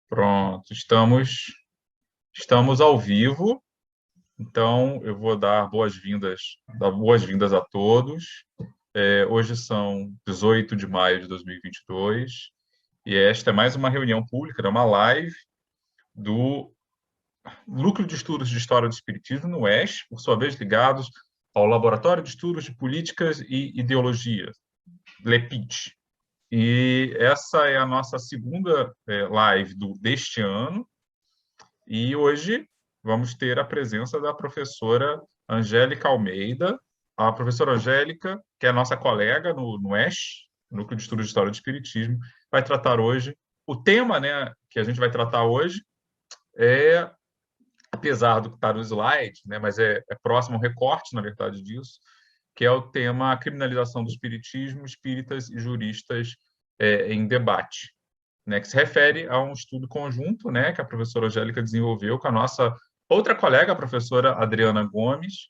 Pronto, estamos ao vivo, então eu vou dar boas-vindas a todos. Hoje são 18 de maio de 2022 e esta é mais uma reunião pública, uma live do Núcleo de Estudos de História do Espiritismo, no UES, por sua vez ligados ao Laboratório de Estudos de Políticas e Ideologia, LEPID. E essa é a nossa segunda live deste ano, e hoje vamos ter a presença da professora Angélica Almeida. A professora Angélica, que é a nossa colega no ESH, Núcleo de Estudos de História do Espiritismo, vai tratar hoje. O tema, né, que a gente vai tratar hoje é, apesar do que está no slide, né, mas é próximo ao recorte, na verdade, disso, que é o tema criminalização do espiritismo, espíritas e juristas em debate, né, que se refere a um estudo conjunto, né, que a professora Angélica desenvolveu com a nossa outra colega, a professora Adriana Gomes,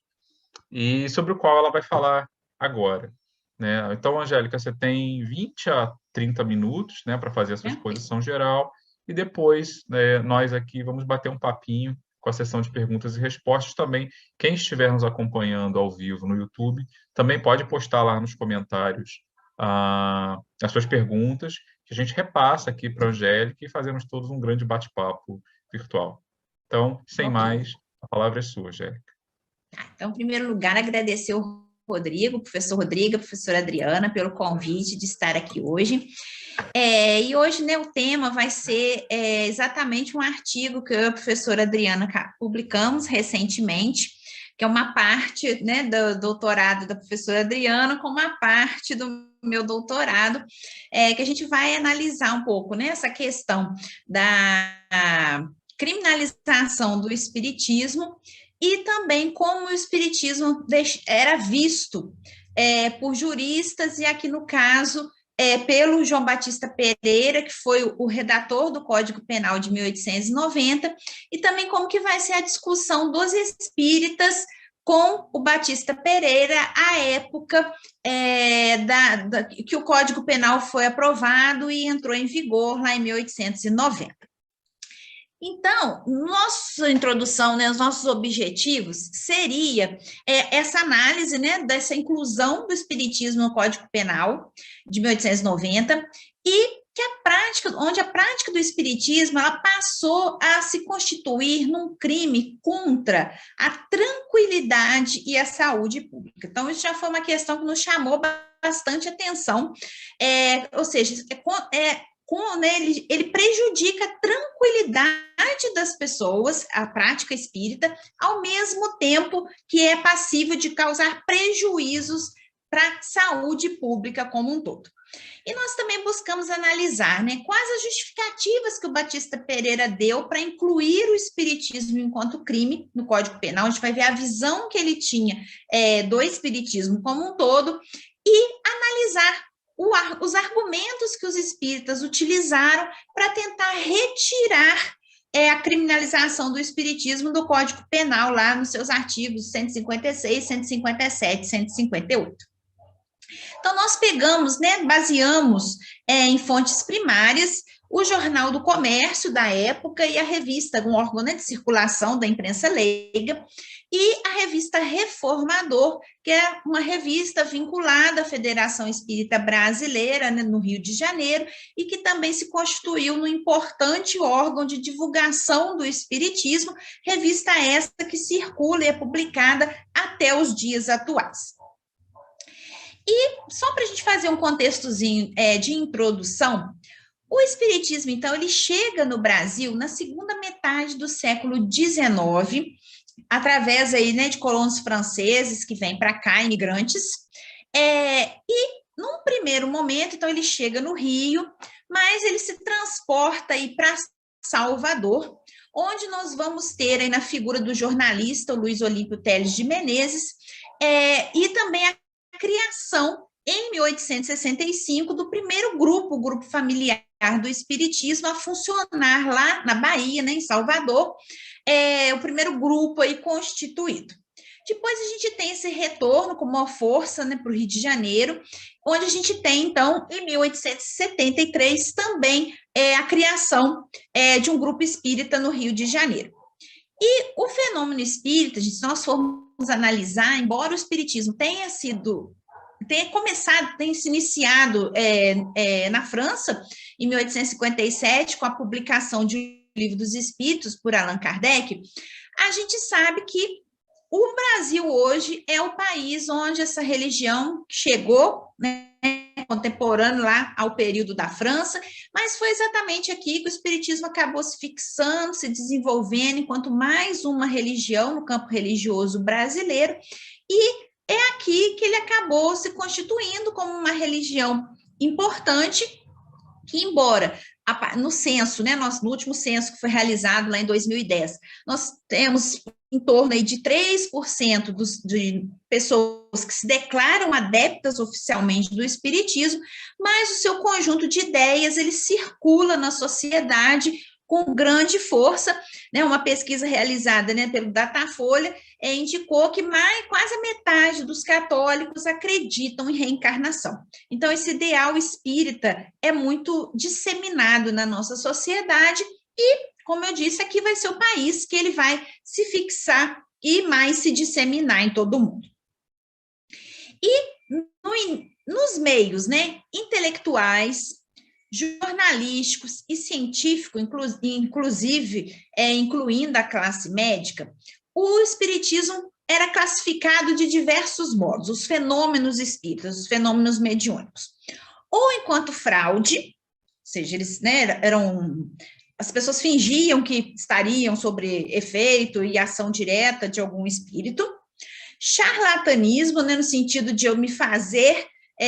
e sobre o qual ela vai falar agora, né? Então, Angélica, você tem 20 a 30 minutos, né, para fazer a sua exposição geral, e depois nós aqui vamos bater um papinho com a sessão de perguntas e respostas também. Quem estiver nos acompanhando ao vivo no YouTube também pode postar lá nos comentários as suas perguntas, que a gente repassa aqui para a Angélica e fazemos todos um grande bate-papo virtual. Então, sem mais, a palavra é sua, Angélica. Então, em primeiro lugar, agradecer o Rodrigo, o professor Rodrigo, a professora Adriana, pelo convite de estar aqui hoje. E hoje, né, o tema vai ser exatamente um artigo que eu e a professora Adriana publicamos recentemente, que é uma parte, né, do doutorado da professora Adriana com uma parte do meu doutorado, que a gente vai analisar um pouco, né, essa questão da criminalização do espiritismo e também como o espiritismo era visto por juristas, e aqui no caso pelo João Batista Pereira, que foi o redator do Código Penal de 1890, e também como que vai ser a discussão dos espíritas com o Batista Pereira, à época que o Código Penal foi aprovado e entrou em vigor lá em 1890. Então, nossa introdução, né, os nossos objetivos seria essa análise, né, dessa inclusão do espiritismo no Código Penal de 1890 e que onde a prática do espiritismo ela passou a se constituir num crime contra a tranquilidade e a saúde pública. Então, isso já foi uma questão que nos chamou bastante atenção, ou seja, ele prejudica a tranquilidade das pessoas, a prática espírita, ao mesmo tempo que é passível de causar prejuízos para a saúde pública como um todo. E nós também buscamos analisar, né, quais as justificativas que o Batista Pereira deu para incluir o espiritismo enquanto crime no Código Penal. A gente vai ver a visão que ele tinha do espiritismo como um todo e analisar os argumentos que os espíritas utilizaram para tentar retirar a criminalização do espiritismo do Código Penal, lá nos seus artigos 156, 157, 158. Então, nós pegamos, né, baseamos em fontes primárias, o Jornal do Comércio da época e a revista, um órgão, né, de circulação da imprensa leiga, e a revista Reformador, que é uma revista vinculada à Federação Espírita Brasileira, né, no Rio de Janeiro, e que também se constituiu num importante órgão de divulgação do espiritismo, revista essa que circula e é publicada até os dias atuais. E só para a gente fazer um contextozinho de introdução, o espiritismo, então, ele chega no Brasil na segunda metade do século XIX, através aí, né, de colonos franceses que vêm para cá, imigrantes, e num primeiro momento, então, ele chega no Rio, mas ele se transporta aí para Salvador, onde nós vamos ter aí na figura do jornalista, o Luiz Olímpio Teles de Menezes, e também a criação, em 1865, do primeiro grupo, o grupo familiar do espiritismo, a funcionar lá na Bahia, né, em Salvador, o primeiro grupo aí constituído. Depois a gente tem esse retorno com uma força, né, para o Rio de Janeiro, onde a gente tem, então, em 1873, também a criação de um grupo espírita no Rio de Janeiro. E o fenômeno espírita, se nós formos analisar, embora o espiritismo tenha se iniciado na França, em 1857, com a publicação de O Livro dos Espíritos, por Allan Kardec, a gente sabe que o Brasil hoje é o país onde essa religião chegou, né, contemporâneo lá ao período da França, mas foi exatamente aqui que o espiritismo acabou se fixando, se desenvolvendo enquanto mais uma religião no campo religioso brasileiro, e é aqui que ele acabou se constituindo como uma religião importante, que embora no censo, né, no último censo que foi realizado lá em 2010, nós temos em torno aí de 3% de pessoas que se declaram adeptas oficialmente do espiritismo, mas o seu conjunto de ideias, ele circula na sociedade com grande força, né? Uma pesquisa realizada, né, pelo Datafolha indicou que quase a metade dos católicos acreditam em reencarnação. Então, esse ideal espírita é muito disseminado na nossa sociedade e, como eu disse, aqui vai ser o país que ele vai se fixar e mais se disseminar em todo o mundo. E nos meios, né, intelectuais, jornalísticos e científicos, inclusive incluindo a classe médica, o espiritismo era classificado de diversos modos, os fenômenos espíritas, os fenômenos mediúnicos. Ou enquanto fraude, ou seja, eles, né, as pessoas fingiam que estariam sob efeito e ação direta de algum espírito. Charlatanismo, né, no sentido de eu me fazer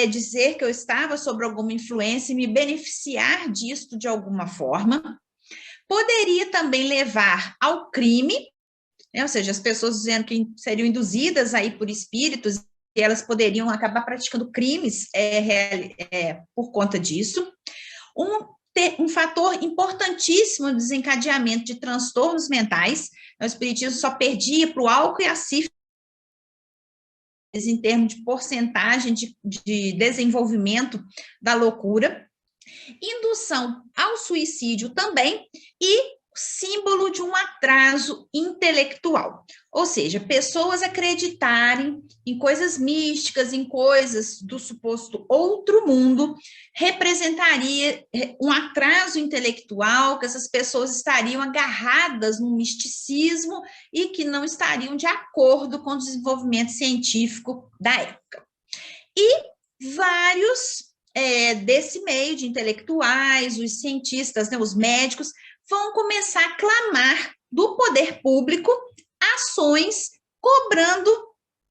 dizer que eu estava sob alguma influência e me beneficiar disto de alguma forma. Poderia também levar ao crime, né, ou seja, as pessoas dizendo que seriam induzidas aí por espíritos e elas poderiam acabar praticando crimes por conta disso. Um fator importantíssimo no desencadeamento de transtornos mentais, o espiritismo só perdia para o álcool e a sífilis em termos de porcentagem de desenvolvimento da loucura, indução ao suicídio também e símbolo de um atraso intelectual, ou seja, pessoas acreditarem em coisas místicas, em coisas do suposto outro mundo, representaria um atraso intelectual, que essas pessoas estariam agarradas no misticismo e que não estariam de acordo com o desenvolvimento científico da época. E vários desse meio de intelectuais, os cientistas, né, os médicos, vão começar a clamar do poder público ações cobrando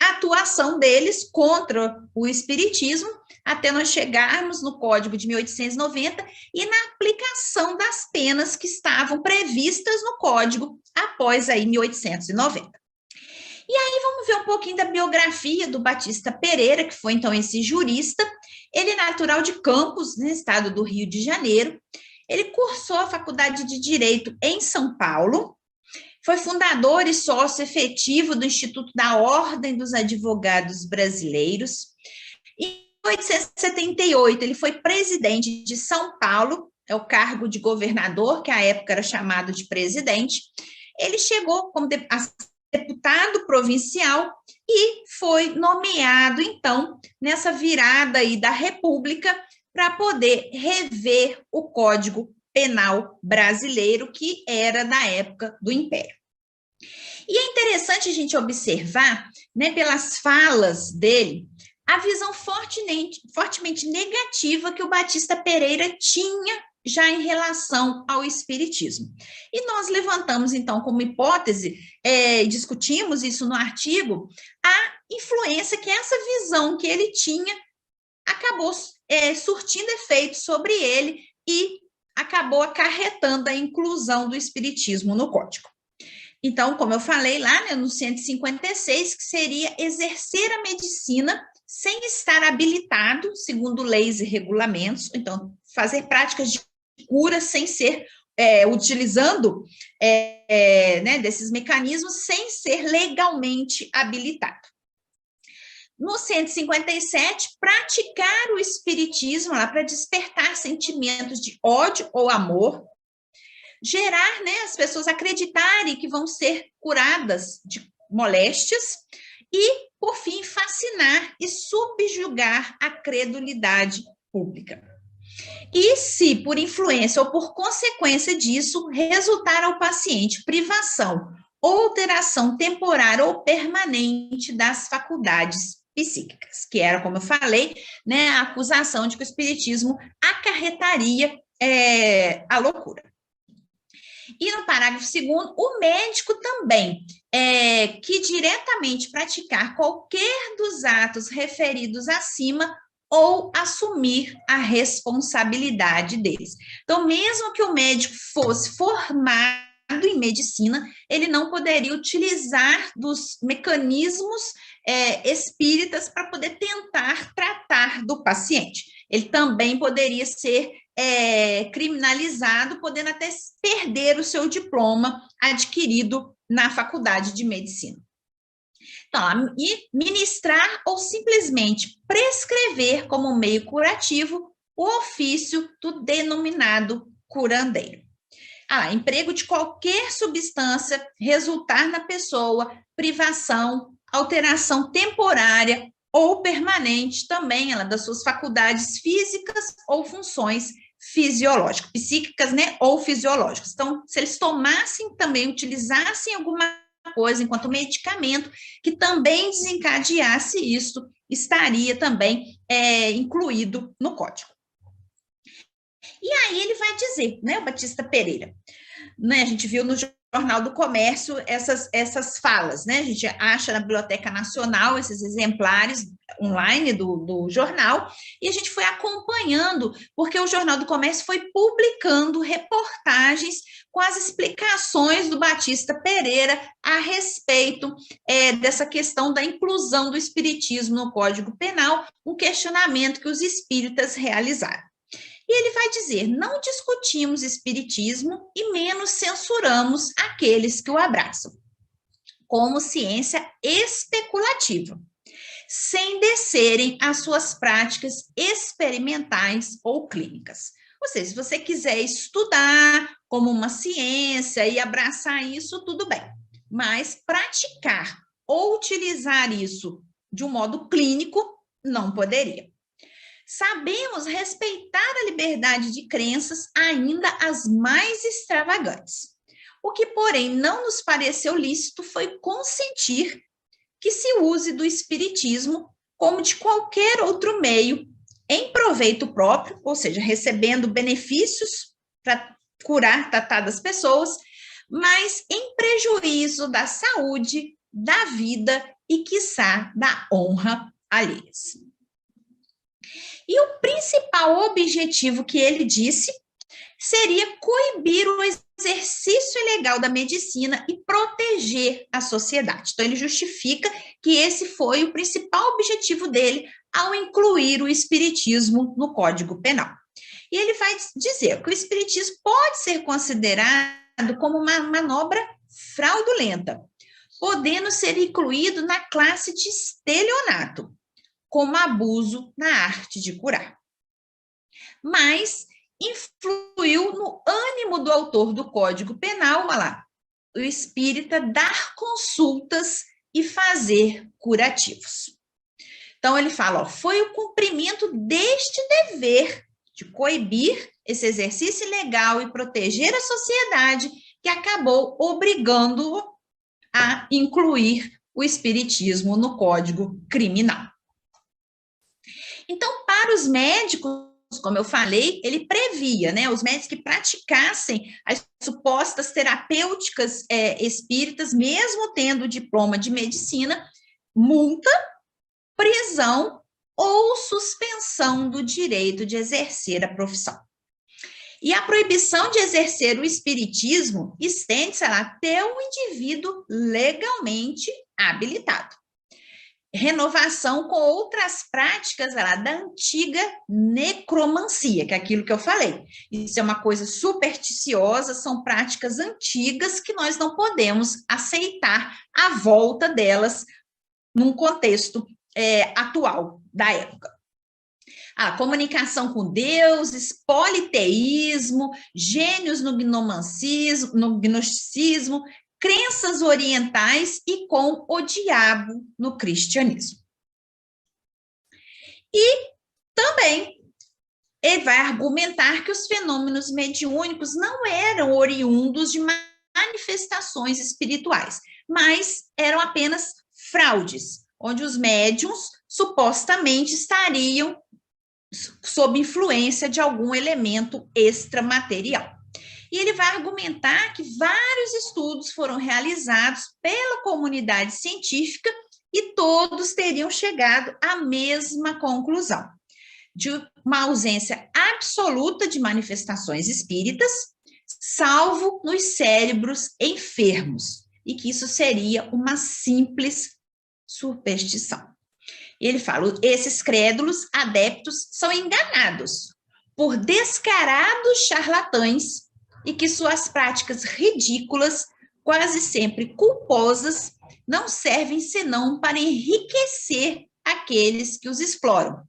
a atuação deles contra o espiritismo, até nós chegarmos no Código de 1890 e na aplicação das penas que estavam previstas no Código após aí 1890. E aí vamos ver um pouquinho da biografia do Batista Pereira, que foi então esse jurista. Ele é natural de Campos, no estado do Rio de Janeiro. Ele cursou a Faculdade de Direito em São Paulo, foi fundador e sócio efetivo do Instituto da Ordem dos Advogados Brasileiros. Em 1878, ele foi presidente de São Paulo, é o cargo de governador, que à época era chamado de presidente. Ele chegou como deputado provincial e foi nomeado, então, nessa virada aí da República, para poder rever o Código Penal brasileiro, que era da época do Império. E é interessante a gente observar, né, pelas falas dele, a visão fortemente negativa que o Batista Pereira tinha já em relação ao espiritismo. E nós levantamos, então, como hipótese, discutimos isso no artigo, a influência que essa visão que ele tinha acabou surtindo efeito sobre ele e acabou acarretando a inclusão do espiritismo no Código. Então, como eu falei lá, né, no 156, que seria exercer a medicina sem estar habilitado, segundo leis e regulamentos, então, fazer práticas de cura sem ser utilizando né, desses mecanismos sem ser legalmente habilitado. No 157, praticar o espiritismo lá para despertar sentimentos de ódio ou amor, gerar, né, as pessoas acreditarem que vão ser curadas de moléstias e, por fim, fascinar e subjugar a credulidade pública. E se, por influência ou por consequência disso, resultar ao paciente privação ou alteração temporária ou permanente das faculdades psíquicas, que era, como eu falei, né, a acusação de que o espiritismo acarretaria a loucura. E no parágrafo 2º, o médico também, que diretamente praticar qualquer dos atos referidos acima ou assumir a responsabilidade deles. Então, mesmo que o médico fosse formado em medicina, ele não poderia utilizar dos mecanismos espíritas para poder tentar tratar do paciente. Ele também poderia ser criminalizado, podendo até perder o seu diploma adquirido na faculdade de medicina. Então, e ministrar ou simplesmente prescrever como meio curativo o ofício do denominado curandeiro. Emprego de qualquer substância resultar na pessoa, privação, alteração temporária ou permanente também, das suas faculdades físicas ou funções fisiológicas, psíquicas, né, ou fisiológicas. Então, se eles tomassem também, utilizassem alguma coisa enquanto medicamento que também desencadeasse isso, estaria também incluído no código. E aí ele vai dizer, né, o Batista Pereira, né, a gente viu no Jornal do Comércio essas falas, né, a gente acha na Biblioteca Nacional esses exemplares online do jornal, e a gente foi acompanhando, porque o Jornal do Comércio foi publicando reportagens com as explicações do Batista Pereira a respeito dessa questão da inclusão do espiritismo no Código Penal, um questionamento que os espíritas realizaram. E ele vai dizer, não discutimos espiritismo e menos censuramos aqueles que o abraçam, como ciência especulativa, sem descerem às suas práticas experimentais ou clínicas. Ou seja, se você quiser estudar como uma ciência e abraçar isso, tudo bem. Mas praticar ou utilizar isso de um modo clínico, não poderia. Sabemos respeitar a liberdade de crenças, ainda as mais extravagantes. O que, porém, não nos pareceu lícito foi consentir que se use do espiritismo como de qualquer outro meio, em proveito próprio, ou seja, recebendo benefícios para curar, tratar das pessoas, mas em prejuízo da saúde, da vida e, quiçá, da honra alheias. E o principal objetivo que ele disse seria coibir o exercício ilegal da medicina e proteger a sociedade. Então, ele justifica que esse foi o principal objetivo dele ao incluir o espiritismo no Código Penal. E ele vai dizer que o espiritismo pode ser considerado como uma manobra fraudulenta, podendo ser incluído na classe de estelionato, como abuso na arte de curar. Mas influiu no ânimo do autor do Código Penal, o espírita dar consultas e fazer curativos. Então, ele fala, foi o cumprimento deste dever de coibir esse exercício ilegal e proteger a sociedade que acabou obrigando-o a incluir o espiritismo no Código Criminal. Então, para os médicos, como eu falei, ele previa, né, os médicos que praticassem as supostas terapêuticas espíritas, mesmo tendo diploma de medicina, multa, prisão ou suspensão do direito de exercer a profissão. E a proibição de exercer o espiritismo estende-se até o indivíduo legalmente habilitado. renovação com outras práticas lá, da antiga necromancia, que é aquilo que eu falei. Isso é uma coisa supersticiosa, são práticas antigas que nós não podemos aceitar a volta delas num contexto atual da época. A comunicação com deuses, politeísmo, gênios no gnosticismo, crenças orientais e com o diabo no cristianismo. E também ele vai argumentar que os fenômenos mediúnicos não eram oriundos de manifestações espirituais, mas eram apenas fraudes, onde os médiuns supostamente estariam sob influência de algum elemento extramaterial. E ele vai argumentar que vários estudos foram realizados pela comunidade científica e todos teriam chegado à mesma conclusão, de uma ausência absoluta de manifestações espíritas, salvo nos cérebros enfermos, e que isso seria uma simples superstição. Ele fala, esses crédulos adeptos são enganados por descarados charlatães e que suas práticas ridículas, quase sempre culposas, não servem senão para enriquecer aqueles que os exploram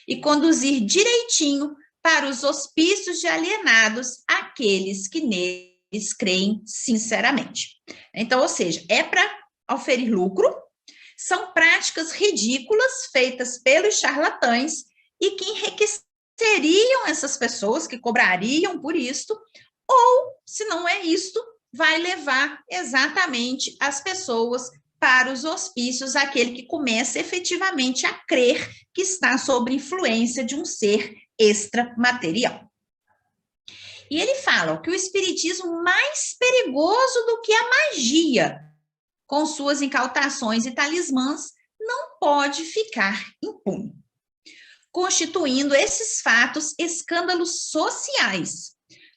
e conduzir direitinho para os hospícios de alienados aqueles que neles creem sinceramente. Então, ou seja, é para oferir lucro, são práticas ridículas feitas pelos charlatães e que enriqueceriam essas pessoas, que cobrariam por isto, ou, se não é isto, vai levar exatamente as pessoas para os hospícios, aquele que começa efetivamente a crer que está sob influência de um ser extramaterial. E ele fala que o espiritismo mais perigoso do que a magia, com suas incautações e talismãs, não pode ficar impune, constituindo esses fatos escândalos sociais.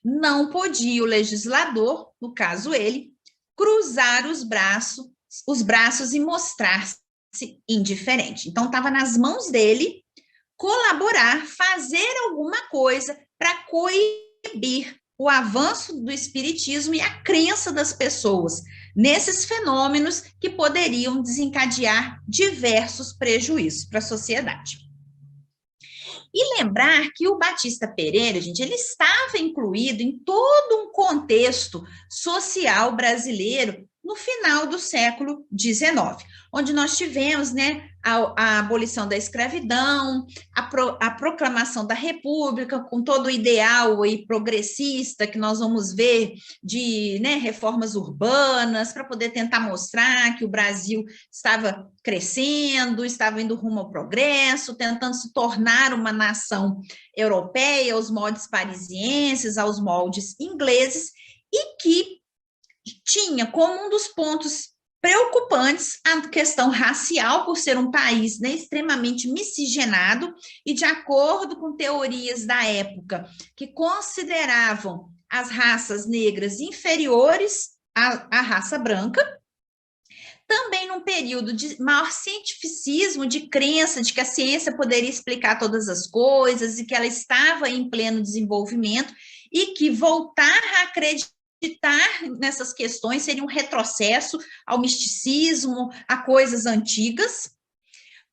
Não podia o legislador, no caso ele, cruzar os braços e mostrar-se indiferente. Então, estava nas mãos dele colaborar, fazer alguma coisa para coibir o avanço do espiritismo e a crença das pessoas nesses fenômenos que poderiam desencadear diversos prejuízos para a sociedade. E lembrar que o Batista Pereira, gente, ele estava incluído em todo um contexto social brasileiro no final do século XIX, onde nós tivemos, né, a abolição da escravidão, a proclamação da República, com todo o ideal e progressista que nós vamos ver de, né, reformas urbanas, para poder tentar mostrar que o Brasil estava crescendo, estava indo rumo ao progresso, tentando se tornar uma nação europeia, aos moldes parisienses, aos moldes ingleses, e que tinha como um dos pontos preocupantes a questão racial, por ser um país, né, extremamente miscigenado, e de acordo com teorias da época, que consideravam as raças negras inferiores à raça branca, também num período de maior cientificismo, de crença de que a ciência poderia explicar todas as coisas e que ela estava em pleno desenvolvimento, e que voltar a acreditar nessas questões seria um retrocesso ao misticismo, a coisas antigas.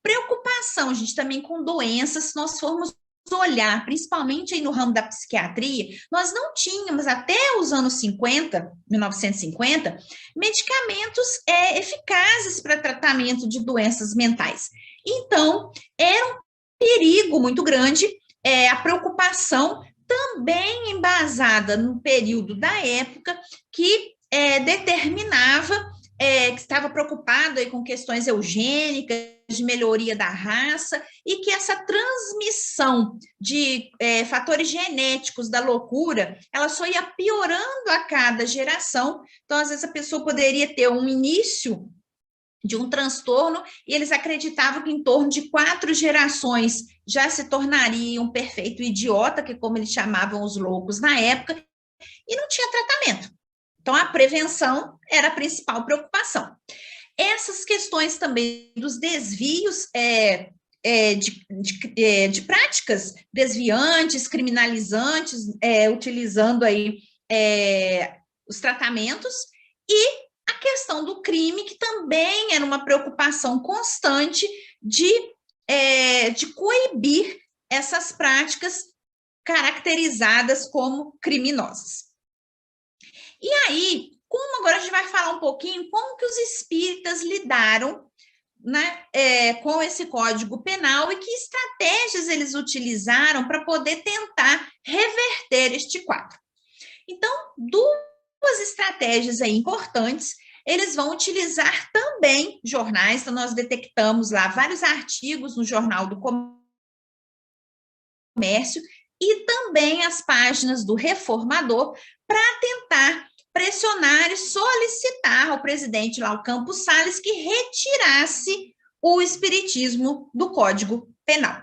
Preocupação, gente, também com doenças, se nós formos olhar, principalmente aí no ramo da psiquiatria, nós não tínhamos, até os anos 50, 1950, medicamentos eficazes para tratamento de doenças mentais. Então, era um perigo muito grande, a preocupação também embasada no período da época que determinava, que estava preocupado aí com questões eugênicas, de melhoria da raça, e que essa transmissão de fatores genéticos da loucura, ela só ia piorando a cada geração. Então, às vezes, a pessoa poderia ter um início de um transtorno, e eles acreditavam que em torno de 4 gerações já se tornaria um perfeito idiota, que como eles chamavam os loucos na época, e não tinha tratamento. Então, a prevenção era a principal preocupação. Essas questões também dos desvios de práticas desviantes, criminalizantes, utilizando aí os tratamentos, e a questão do crime, que também era uma preocupação constante de coibir essas práticas caracterizadas como criminosas. E aí, como agora a gente vai falar um pouquinho como que os espíritas lidaram, né, com esse Código Penal e que estratégias eles utilizaram para poder tentar reverter este quadro. Então, duas estratégias aí importantes. Eles vão utilizar também jornais, então nós detectamos lá vários artigos no Jornal do Comércio e também as páginas do Reformador para tentar pressionar e solicitar ao presidente lá, o Campos Salles, que retirasse o espiritismo do Código Penal.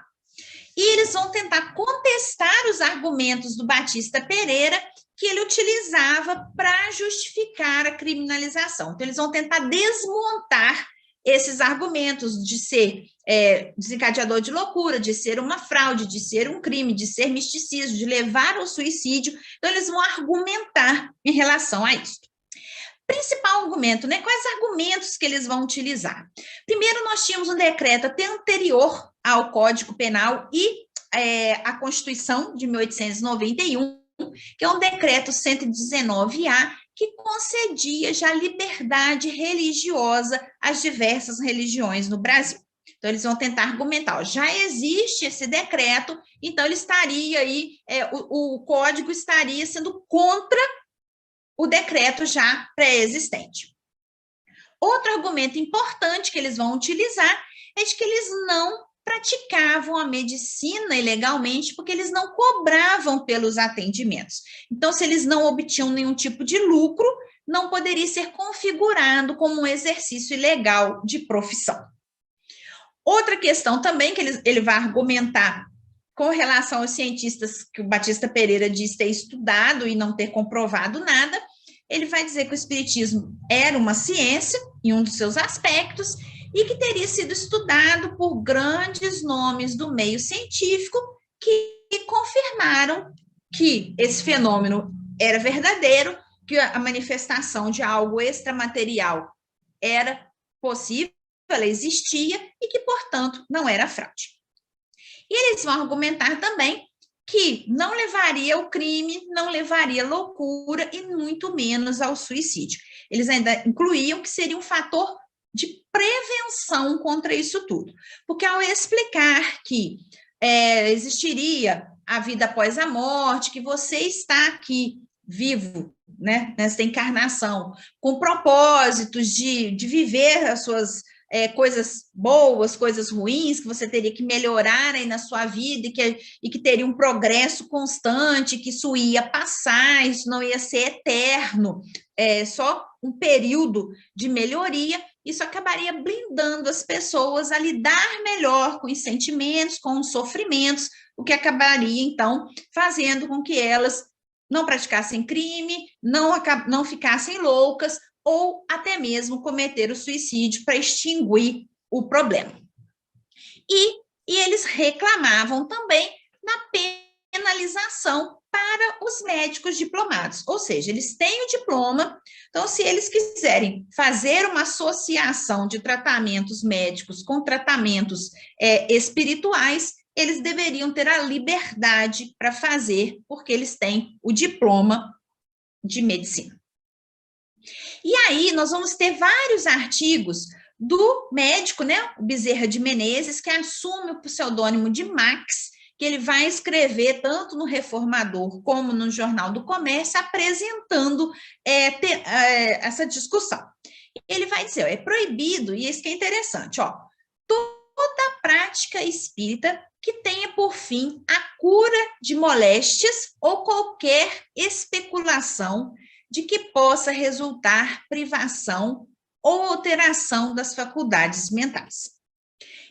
E eles vão tentar contestar os argumentos do Batista Pereira que ele utilizava para justificar a criminalização. Então, eles vão tentar desmontar esses argumentos de ser desencadeador de loucura, de ser uma fraude, de ser um crime, de ser misticismo, de levar ao suicídio. Então, eles vão argumentar em relação a isso. Principal argumento, né? Quais argumentos que eles vão utilizar? Primeiro, nós tínhamos um decreto até anterior ao Código Penal e a Constituição de 1891, que é um decreto 119A, que concedia já liberdade religiosa às diversas religiões no Brasil. Então, eles vão tentar argumentar, ó, já existe esse decreto, então ele estaria aí, o código estaria sendo contra o decreto já pré-existente. Outro argumento importante que eles vão utilizar é de que eles não praticavam a medicina ilegalmente porque eles não cobravam pelos atendimentos. Então, se eles não obtinham nenhum tipo de lucro, não poderia ser configurado como um exercício ilegal de profissão. Outra questão também que ele vai argumentar com relação aos cientistas que o Batista Pereira diz ter estudado e não ter comprovado nada, ele vai dizer que o espiritismo era uma ciência, em um dos seus aspectos, e que teria sido estudado por grandes nomes do meio científico que confirmaram que esse fenômeno era verdadeiro, que a manifestação de algo extramaterial era possível, ela existia, e que, portanto, não era fraude. E eles vão argumentar também que não levaria ao crime, não levaria à loucura e muito menos ao suicídio. Eles ainda incluíam que seria um fator de prevenção contra isso tudo, porque ao explicar que existiria a vida após a morte, que você está aqui vivo, né, nessa encarnação, com propósitos de viver as suas coisas boas, coisas ruins, que você teria que melhorar aí na sua vida e que teria um progresso constante, que isso ia passar, isso não ia ser eterno, só um período de melhoria. Isso acabaria blindando as pessoas a lidar melhor com os sentimentos, com os sofrimentos, o que acabaria, então, fazendo com que elas não praticassem crime, não ficassem loucas, ou até mesmo cometer o suicídio para extinguir o problema. E eles reclamavam também na penalização para os médicos diplomados, ou seja, eles têm o diploma, então se eles quiserem fazer uma associação de tratamentos médicos com tratamentos espirituais, eles deveriam ter a liberdade para fazer, porque eles têm o diploma de medicina. E aí nós vamos ter vários artigos do médico, né, o Bezerra de Menezes, que assume o pseudônimo de Max, que ele vai escrever tanto no Reformador como no Jornal do Comércio, apresentando essa discussão. Ele vai dizer, é proibido, e isso que é interessante, ó, toda prática espírita que tenha por fim a cura de moléstias ou qualquer especulação de que possa resultar privação ou alteração das faculdades mentais.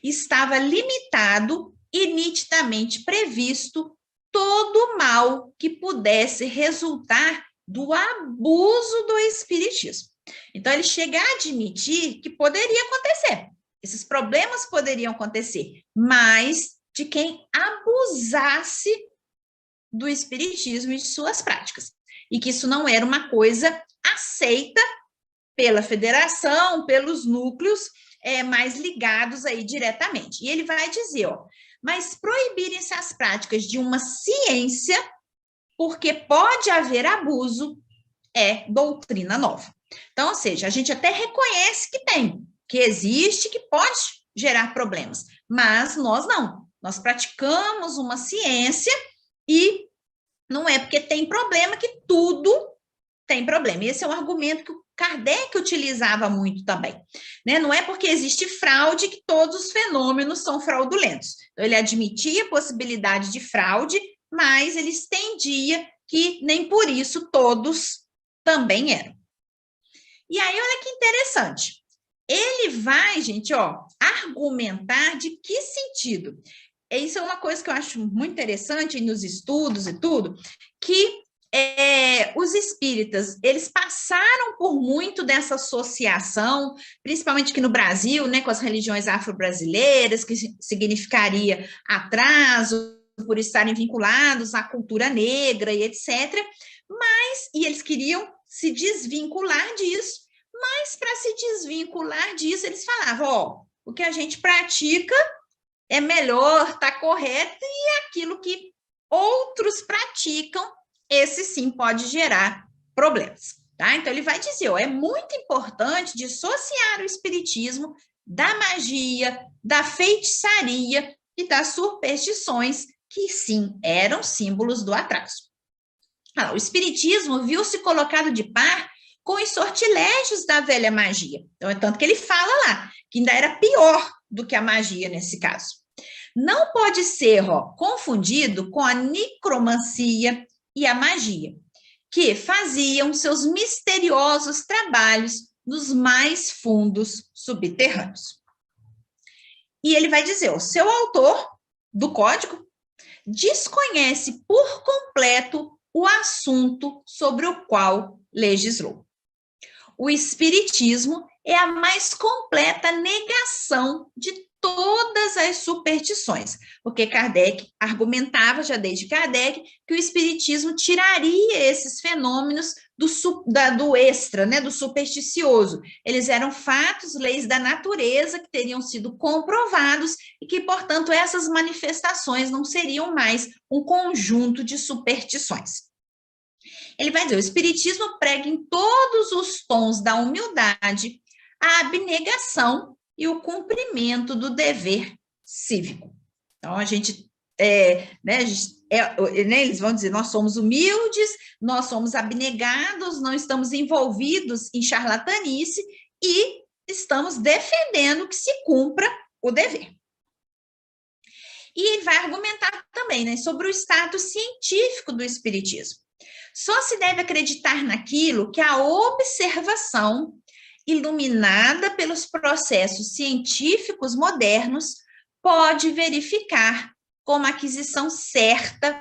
Estava limitado e nitidamente previsto todo mal que pudesse resultar do abuso do espiritismo. Então, ele chega a admitir que poderia acontecer, esses problemas poderiam acontecer, mas de quem abusasse do espiritismo e de suas práticas, e que isso não era uma coisa aceita pela federação, pelos núcleos mais ligados aí diretamente. E ele vai dizer, ó, mas proibirem-se as práticas de uma ciência, porque pode haver abuso, é doutrina nova. Então, ou seja, a gente até reconhece que tem, que existe, que pode gerar problemas, mas nós não. Nós praticamos uma ciência e não é porque tem problema que tudo tem problema. Esse é um argumento que o Kardec utilizava muito também, né? Não é porque existe fraude que todos os fenômenos são fraudulentos. Então, ele admitia a possibilidade de fraude, mas ele estendia que nem por isso todos também eram. E aí, olha que interessante. Ele vai, gente, ó, argumentar de que sentido? Isso é uma coisa que eu acho muito interessante nos estudos e tudo, que os espíritas, eles passaram por muito dessa associação, principalmente aqui no Brasil, né, com as religiões afro-brasileiras, que significaria atraso, por estarem vinculados à cultura negra e etc. E eles queriam se desvincular disso, mas para se desvincular disso, eles falavam, ó, o que a gente pratica é melhor, está correto, e aquilo que outros praticam, esse sim pode gerar problemas, tá? Então, ele vai dizer, ó, é muito importante dissociar o espiritismo da magia, da feitiçaria e das superstições, que sim, eram símbolos do atraso. O espiritismo viu-se colocado de par com os sortilégios da velha magia. Então, é tanto que ele fala lá, que ainda era pior do que a magia nesse caso. Não pode ser confundido com a necromancia e a magia, que faziam seus misteriosos trabalhos nos mais fundos subterrâneos. E ele vai dizer, o seu autor do código desconhece por completo o assunto sobre o qual legislou. O espiritismo é a mais completa negação de todas as superstições, porque Kardec argumentava, já desde Kardec, que o espiritismo tiraria esses fenômenos do extra, né, do supersticioso. Eles eram fatos, leis da natureza que teriam sido comprovados e que, portanto, essas manifestações não seriam mais um conjunto de superstições. Ele vai dizer, o espiritismo prega em todos os tons da humildade, a abnegação e o cumprimento do dever cívico. Então, eles vão dizer, nós somos humildes, nós somos abnegados, não estamos envolvidos em charlatanice e estamos defendendo que se cumpra o dever. E ele vai argumentar também, né, sobre o status científico do espiritismo. Só se deve acreditar naquilo que a observação, iluminada pelos processos científicos modernos, pode verificar como aquisição certa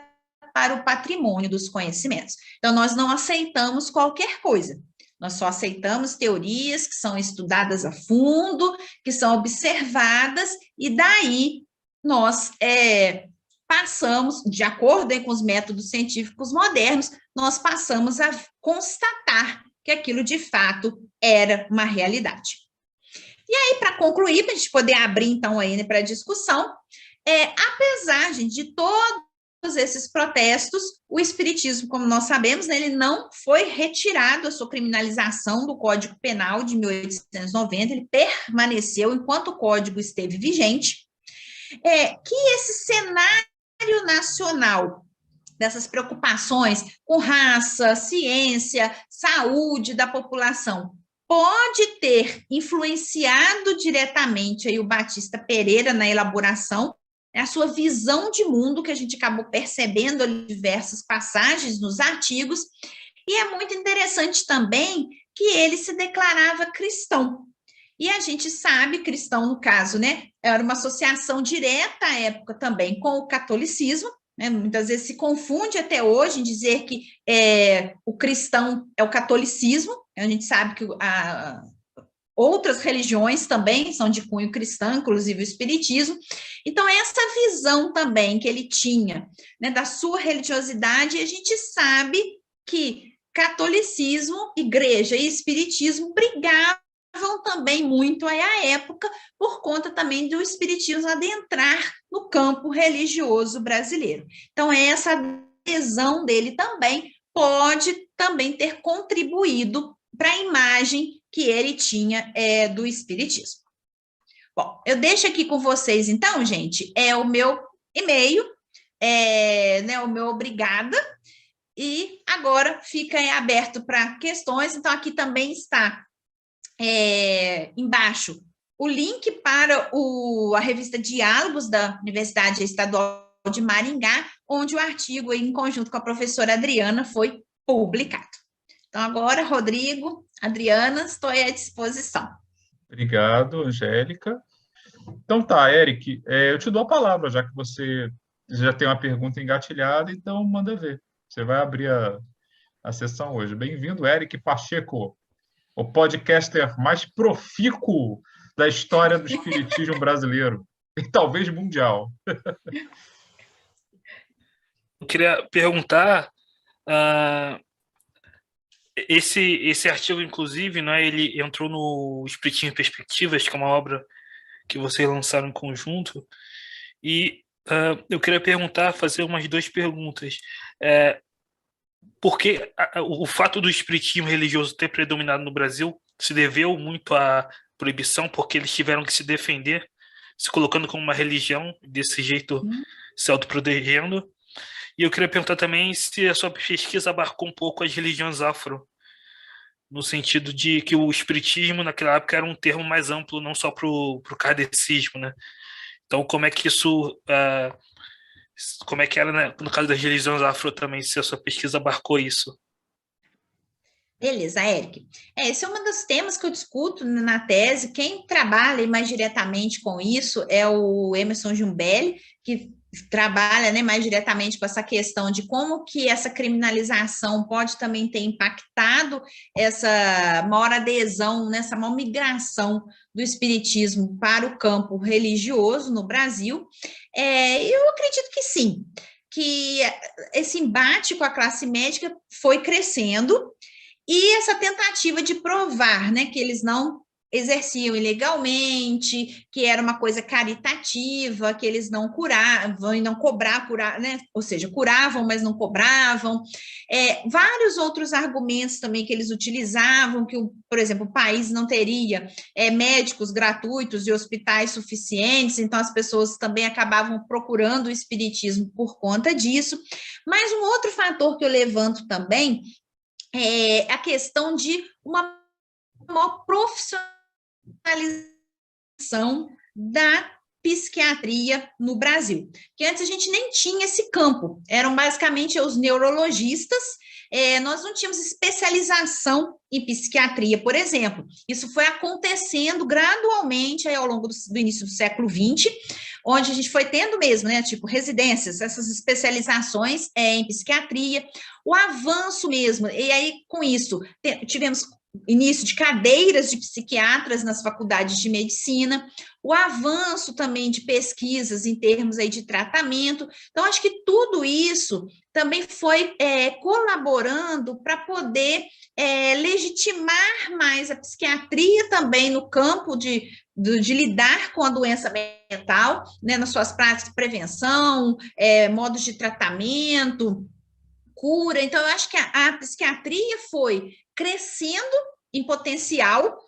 para o patrimônio dos conhecimentos. Então, nós não aceitamos qualquer coisa, nós só aceitamos teorias que são estudadas a fundo, que são observadas, e daí nós passamos, de acordo com os métodos científicos modernos, nós passamos a constatar que aquilo de fato era uma realidade. E aí, para concluir, para a gente poder abrir então aí, né, para a discussão, apesar, gente, de todos esses protestos, o espiritismo, como nós sabemos, né, ele não foi retirado a sua criminalização do Código Penal de 1890, ele permaneceu enquanto o código esteve vigente, que esse cenário nacional dessas preocupações com raça, ciência, saúde da população, pode ter influenciado diretamente aí o Batista Pereira na elaboração, a sua visão de mundo, que a gente acabou percebendo em diversas passagens nos artigos, e é muito interessante também que ele se declarava cristão. E a gente sabe, cristão no caso, né, era uma associação direta à época também com o catolicismo, né, muitas vezes se confunde até hoje em dizer que o cristão é o catolicismo, A gente sabe que outras religiões também são de cunho cristão, inclusive o espiritismo. Então, essa visão também que ele tinha, né, da sua religiosidade, a gente sabe que catolicismo, igreja e espiritismo brigavam também muito aí à época, por conta também do espiritismo adentrar no campo religioso brasileiro. Então, essa adesão dele também pode também ter contribuído para a imagem que ele tinha do espiritismo. Bom, eu deixo aqui com vocês, então, gente, o meu e-mail, né, o meu obrigada, e agora fica aberto para questões. Então, aqui também está embaixo o link para a revista Diálogos da Universidade Estadual de Maringá, onde o artigo, em conjunto com a professora Adriana, foi publicado. Então, agora, Rodrigo, Adriana, estou à disposição. Obrigado, Angélica. Então tá, Eric, eu te dou a palavra, já que você já tem uma pergunta engatilhada, então manda ver. Você vai abrir a sessão hoje. Bem-vindo, Eric Pacheco, o podcaster mais profícuo da história do espiritismo brasileiro, e talvez mundial. Eu queria perguntar, esse artigo, inclusive, né, ele entrou no Espiritismo em Perspectivas, que é uma obra que vocês lançaram em conjunto, e eu queria fazer umas duas perguntas. Porque o fato do espiritismo religioso ter predominado no Brasil se deveu muito à proibição, porque eles tiveram que se defender, se colocando como uma religião, desse jeito se autoprotegendo. E eu queria perguntar também se a sua pesquisa abarcou um pouco as religiões afro, no sentido de que o espiritismo naquela época era um termo mais amplo, não só para o kardecismo, né? Então, como é que isso... como é que era, né, no caso das religiões afro também, se a sua pesquisa abarcou isso? Beleza, Eric. Esse é um dos temas que eu discuto na tese. Quem trabalha mais diretamente com isso é o Emerson Jumbelli, que trabalha, né, mais diretamente com essa questão de como que essa criminalização pode também ter impactado essa maior adesão, nessa maior migração do espiritismo para o campo religioso no Brasil. Eu acredito que sim, que esse embate com a classe médica foi crescendo, e essa tentativa de provar, né, que eles não exerciam ilegalmente, que era uma coisa caritativa, que eles não curavam e não cobravam, né? Ou seja, curavam, mas não cobravam. Vários outros argumentos também que eles utilizavam, que, por exemplo, o país não teria médicos gratuitos e hospitais suficientes, então as pessoas também acabavam procurando o espiritismo por conta disso. Mas um outro fator que eu levanto também a questão de uma maior profissionalização da psiquiatria no Brasil, que antes a gente nem tinha esse campo, eram basicamente os neurologistas, nós não tínhamos especialização em psiquiatria, por exemplo. Isso foi acontecendo gradualmente aí, ao longo do início do século XX, onde a gente foi tendo mesmo, né, tipo residências, essas especializações em psiquiatria, o avanço mesmo, e aí com isso tivemos início de cadeiras de psiquiatras nas faculdades de medicina, o avanço também de pesquisas em termos aí de tratamento. Então, acho que tudo isso também foi colaborando para poder legitimar mais a psiquiatria também no campo de lidar com a doença mental, né, nas suas práticas de prevenção, modos de tratamento, cura. Então, eu acho que a psiquiatria foi crescendo em potencial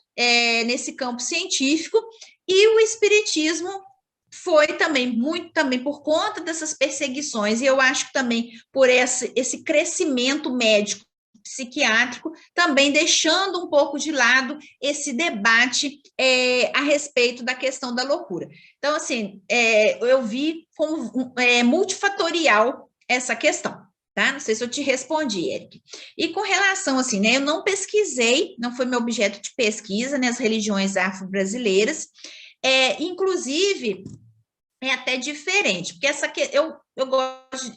nesse campo científico, e o espiritismo foi também muito também por conta dessas perseguições, e eu acho que também por esse crescimento médico psiquiátrico, também deixando um pouco de lado esse debate a respeito da questão da loucura. Então, assim, eu vi como multifatorial essa questão. Tá? Não sei se eu te respondi, Eric. E com relação, assim, né, eu não pesquisei, não foi meu objeto de pesquisa, né, as religiões afro-brasileiras, inclusive, é até diferente, porque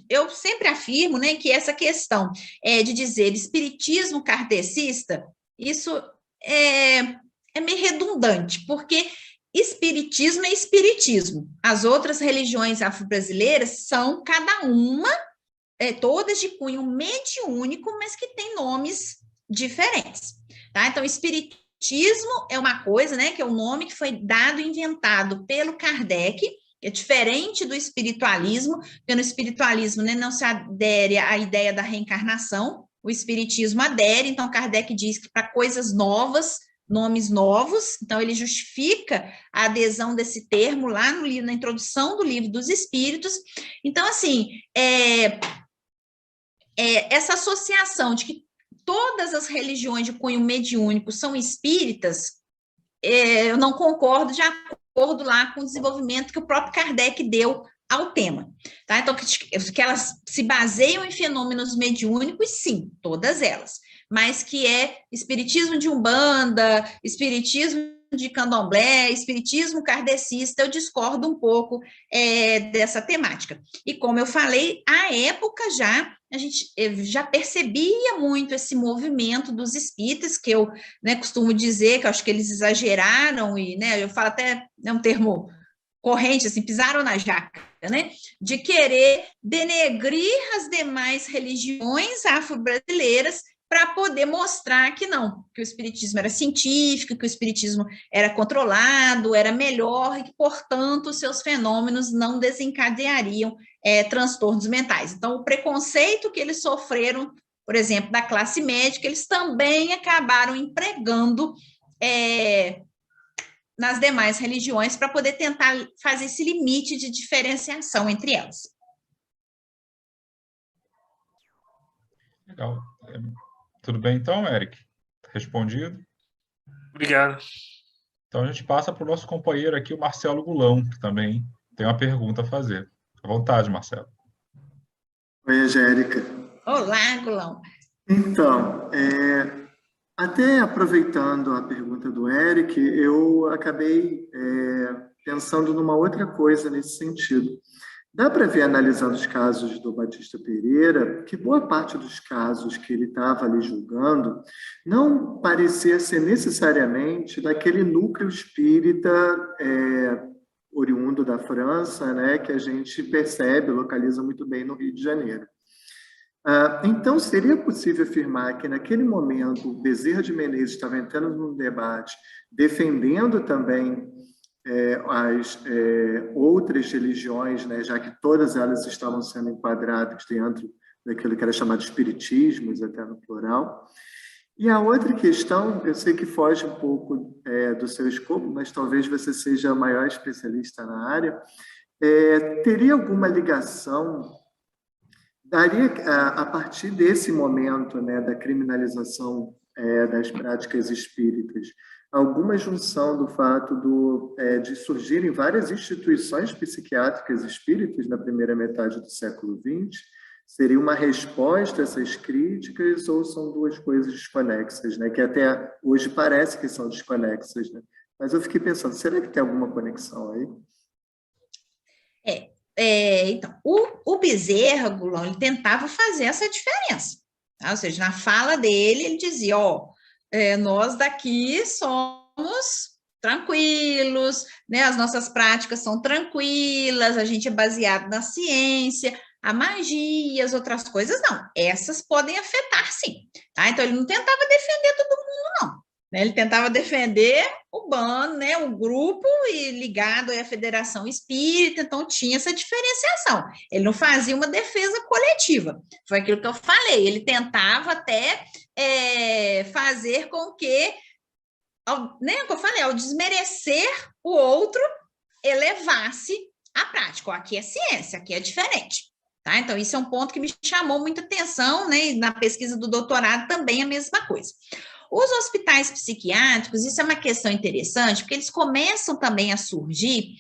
eu sempre afirmo, né, que essa questão de dizer espiritismo kardecista, isso é meio redundante, porque espiritismo é espiritismo. As outras religiões afro-brasileiras são cada uma, todas de cunho mediúnico, mas que têm nomes diferentes. Tá? Então, espiritismo é uma coisa, né, que é um nome que foi dado, inventado pelo Kardec, que é diferente do espiritualismo, porque no espiritualismo, né, não se adere à ideia da reencarnação, o espiritismo adere, então Kardec diz que para coisas novas, nomes novos, então ele justifica a adesão desse termo lá no livro, na introdução do Livro dos Espíritos. Então, assim, essa associação de que todas as religiões de cunho mediúnico são espíritas, eu não concordo, de acordo lá com o desenvolvimento que o próprio Kardec deu ao tema. Tá? Então, que elas se baseiam em fenômenos mediúnicos, sim, todas elas, mas que é espiritismo de Umbanda, espiritismo de Candomblé, espiritismo kardecista, eu discordo um pouco dessa temática. E como eu falei, à época a gente já percebia muito esse movimento dos espíritas, que eu, né, costumo dizer que eu acho que eles exageraram, e, né, eu falo até, é um termo corrente, assim, pisaram na jaca, né, de querer denegrir as demais religiões afro-brasileiras para poder mostrar que não, que o espiritismo era científico, que o espiritismo era controlado, era melhor e que, portanto, seus fenômenos não desencadeariam transtornos mentais. Então, o preconceito que eles sofreram, por exemplo, da classe médica, eles também acabaram empregando nas demais religiões para poder tentar fazer esse limite de diferenciação entre elas. Legal. Tudo bem, então, Eric? Respondido? Obrigado. Então, a gente passa para o nosso companheiro aqui, o Marcelo Gulão, que também tem uma pergunta a fazer. À vontade, Marcelo. Oi, Angélica. Olá, Gulão. Então, até aproveitando a pergunta do Eric, eu acabei pensando numa outra coisa nesse sentido. Dá para ver, analisando os casos do Batista Pereira, que boa parte dos casos que ele estava ali julgando não parecia ser necessariamente daquele núcleo espírita oriundo da França, né, que a gente percebe, localiza muito bem no Rio de Janeiro. Então, seria possível afirmar que, naquele momento, o Bezerra de Menezes estava entrando num debate, defendendo também as outras religiões, né, já que todas elas estavam sendo enquadradas dentro daquilo que era chamado de espiritismos, até no plural. E a outra questão, eu sei que foge um pouco do seu escopo, mas talvez você seja a maior especialista na área, teria alguma ligação, daria, a partir desse momento, né, da criminalização das práticas espíritas, alguma junção do fato de surgirem várias instituições psiquiátricas espíritas na primeira metade do século XX? Seria uma resposta a essas críticas ou são duas coisas desconexas, né? Que até hoje parece que são desconexas, né? Mas eu fiquei pensando, será que tem alguma conexão aí? Então, o Bezerra, Gulão, ele tentava fazer essa diferença, tá? Ou seja, na fala dele, ele dizia, nós daqui somos tranquilos, né? As nossas práticas são tranquilas, a gente é baseado na ciência, a magia, as outras coisas, não. Essas podem afetar, sim. Tá? Então, ele não tentava defender todo mundo, não. Né? Ele tentava defender o bando, né? O grupo e ligado à Federação Espírita, então tinha essa diferenciação. Ele não fazia uma defesa coletiva. Foi aquilo que eu falei. Ele tentava até fazer com que, né, que eu falei, ao desmerecer o outro, elevasse a prática. Aqui é ciência, aqui é diferente. Tá? Então, isso é um ponto que me chamou muita atenção, né? E na pesquisa do doutorado também a mesma coisa. Os hospitais psiquiátricos, isso é uma questão interessante, porque eles começam também a surgir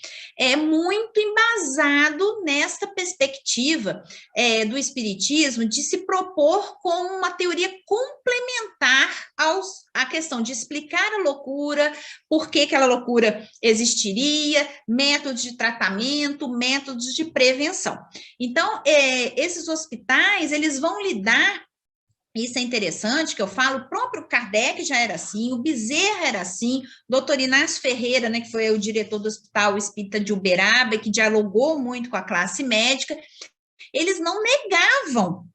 muito embasado nesta perspectiva do espiritismo de se propor como uma teoria complementar à questão de explicar a loucura, por que aquela loucura existiria, métodos de tratamento, métodos de prevenção. Então, esses hospitais, eles vão lidar isso é interessante, que eu falo, o próprio Kardec já era assim, o Bezerra era assim, o doutor Inácio Ferreira, né, que foi o diretor do Hospital Espírita de Uberaba, que dialogou muito com a classe médica, eles não negavam,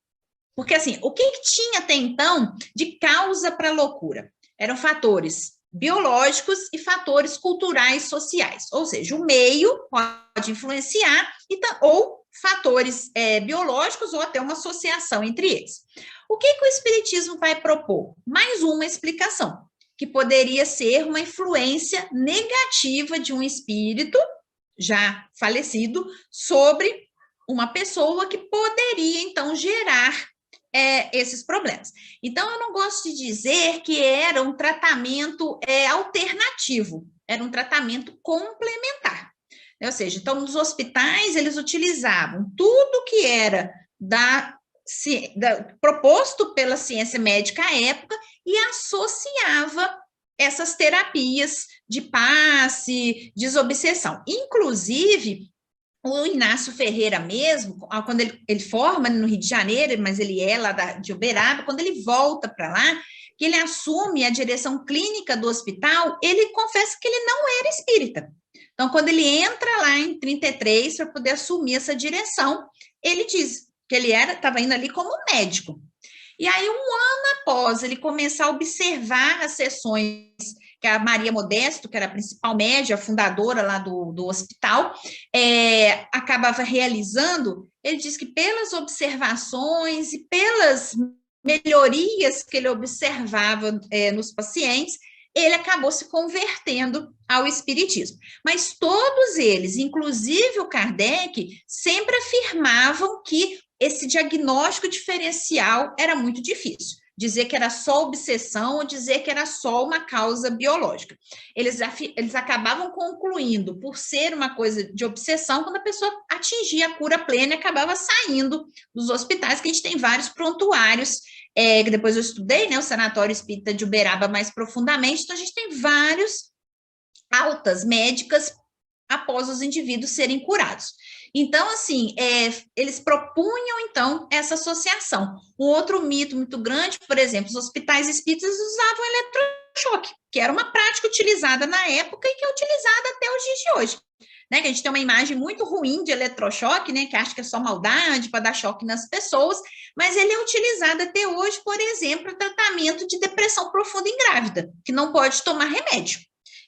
porque assim, o que tinha até então de causa para a loucura? Eram fatores biológicos e fatores culturais sociais, ou seja, o meio pode influenciar, ou fatores biológicos ou até uma associação entre eles. O que o Espiritismo vai propor? Mais uma explicação, que poderia ser uma influência negativa de um espírito já falecido sobre uma pessoa que poderia, então, gerar esses problemas. Então, eu não gosto de dizer que era um tratamento alternativo, era um tratamento complementar. Ou seja, então, nos hospitais, eles utilizavam tudo que era proposto pela ciência médica à época e associava essas terapias de passe, desobsessão. Inclusive, o Inácio Ferreira mesmo, quando ele forma no Rio de Janeiro, mas ele é lá de Uberaba, quando ele volta para lá, que ele assume a direção clínica do hospital, ele confessa que ele não era espírita. Então, quando ele entra lá em 33 para poder assumir essa direção, ele diz que ele estava indo ali como médico. E aí, um ano após ele começar a observar as sessões que a Maria Modesto, que era a principal médica, a fundadora lá do hospital, acabava realizando, ele diz que pelas observações e pelas melhorias que ele observava nos pacientes, ele acabou se convertendo ao espiritismo. Mas todos eles, inclusive o Kardec, sempre afirmavam que esse diagnóstico diferencial era muito difícil. Dizer que era só obsessão ou dizer que era só uma causa biológica. Eles acabavam concluindo, por ser uma coisa de obsessão, quando a pessoa atingia a cura plena e acabava saindo dos hospitais, que a gente tem vários prontuários, que depois eu estudei, né, o Sanatório Espírita de Uberaba mais profundamente, então a gente tem vários altas médicas após os indivíduos serem curados. Então, assim, eles propunham, então, essa associação. Um outro mito muito grande, por exemplo, os hospitais espíritas usavam eletrochoque, que era uma prática utilizada na época e que é utilizada até os dias de hoje. Né, que a gente tem uma imagem muito ruim de eletrochoque, né, que acha que é só maldade para dar choque nas pessoas, mas ele é utilizado até hoje, por exemplo, no tratamento de depressão profunda em grávida, que não pode tomar remédio.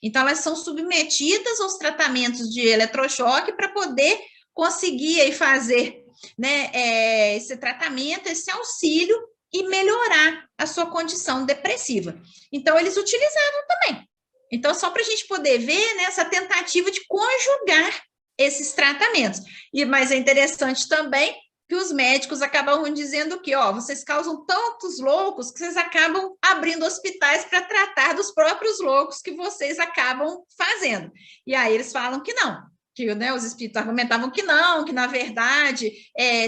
Então, elas são submetidas aos tratamentos de eletrochoque para poder conseguir aí fazer, né, esse tratamento, esse auxílio e melhorar a sua condição depressiva. Então, eles utilizavam também. Então, só para a gente poder ver, né, essa tentativa de conjugar esses tratamentos. Mas é interessante também que os médicos acabavam dizendo que, vocês causam tantos loucos que vocês acabam abrindo hospitais para tratar dos próprios loucos que vocês acabam fazendo. E aí eles falam que não, que, né, os espíritos argumentavam que não, que na verdade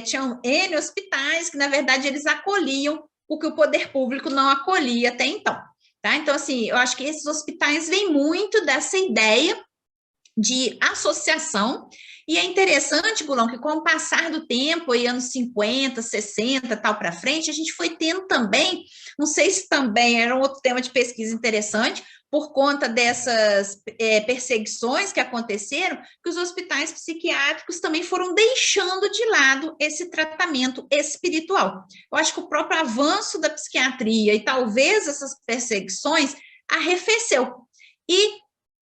tinham N hospitais, que na verdade eles acolhiam o que o poder público não acolhia até então. Tá? Então, assim, eu acho que esses hospitais vêm muito dessa ideia de associação, e é interessante, Bulão, que com o passar do tempo, aí anos 50, 60, tal para frente, a gente foi tendo também, não sei se também era um outro tema de pesquisa interessante, por conta dessas perseguições que aconteceram, que os hospitais psiquiátricos também foram deixando de lado esse tratamento espiritual. Eu acho que o próprio avanço da psiquiatria e talvez essas perseguições arrefeceu. E